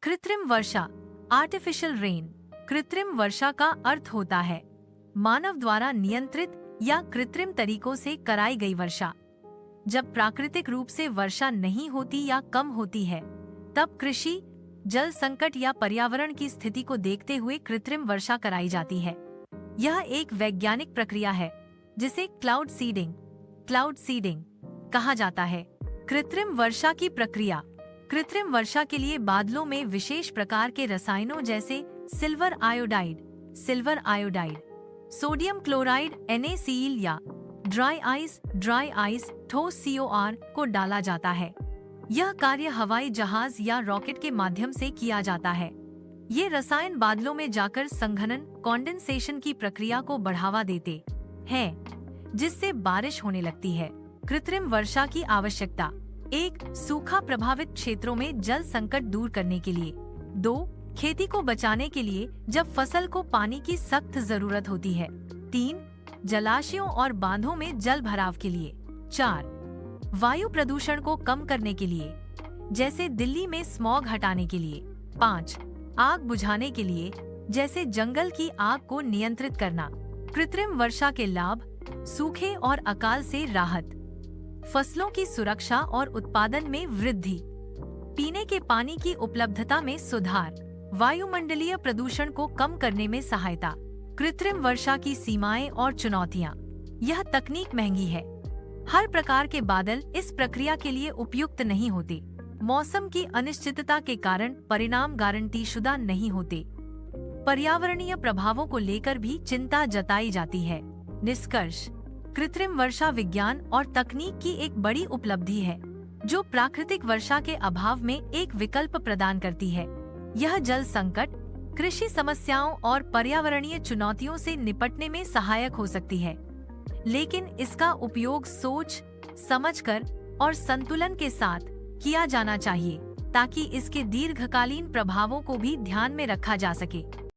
कृत्रिम वर्षा, artificial rain. कृत्रिम वर्षा का अर्थ होता है मानव द्वारा नियंत्रित या कृत्रिम तरीकों से कराई गई वर्षा। जब प्राकृतिक रूप से वर्षा नहीं होती या कम होती है, तब कृषि, जल संकट या पर्यावरण की स्थिति को देखते हुए कृत्रिम वर्षा कराई जाती है। यह एक वैज्ञानिक प्रक्रिया है जिसे क्लाउड सीडिंग कहा जाता है। कृत्रिम वर्षा की प्रक्रिया। कृत्रिम वर्षा के लिए बादलों में विशेष प्रकार के रसायनों जैसे silver iodide, sodium chloride NaCl या ड्राई आइस ठोस COR को डाला जाता है। यह कार्य हवाई जहाज या रॉकेट के माध्यम से किया जाता है। ये रसायन बादलों में जाकर संघनन कॉन्डेंसेशन की प्रक्रिया को बढ़ावा देते हैं, जिससे बारिश होने लगती है। कृत्रिम वर्षा की आवश्यकता। 1. सूखा प्रभावित क्षेत्रों में जल संकट दूर करने के लिए। 2. खेती को बचाने के लिए जब फसल को पानी की सख्त जरूरत होती है। 3. जलाशयों और बांधों में जल भराव के लिए। 4. वायु प्रदूषण को कम करने के लिए, जैसे दिल्ली में स्मॉग हटाने के लिए। 5. आग बुझाने के लिए, जैसे जंगल की आग को नियंत्रित करना। कृत्रिम वर्षा के लाभ। सूखे और अकाल से राहत, फसलों की सुरक्षा और उत्पादन में वृद्धि, पीने के पानी की उपलब्धता में सुधार, वायुमंडलीय प्रदूषण को कम करने में सहायता। कृत्रिम वर्षा की सीमाएं और चुनौतियां। यह तकनीक महंगी है। हर प्रकार के बादल इस प्रक्रिया के लिए उपयुक्त नहीं होते। मौसम की अनिश्चितता के कारण परिणाम गारंटी शुदा नहीं होते। पर्यावरणीय प्रभावों को लेकर भी चिंता जताई जाती है। निष्कर्ष। कृत्रिम वर्षा विज्ञान और तकनीक की एक बड़ी उपलब्धि है, जो प्राकृतिक वर्षा के अभाव में एक विकल्प प्रदान करती है। यह जल संकट, कृषि समस्याओं और पर्यावरणीय चुनौतियों से निपटने में सहायक हो सकती है, लेकिन इसका उपयोग सोच समझकर और संतुलन के साथ किया जाना चाहिए, ताकि इसके दीर्घकालीन प्रभावों को भी ध्यान में रखा जा सके।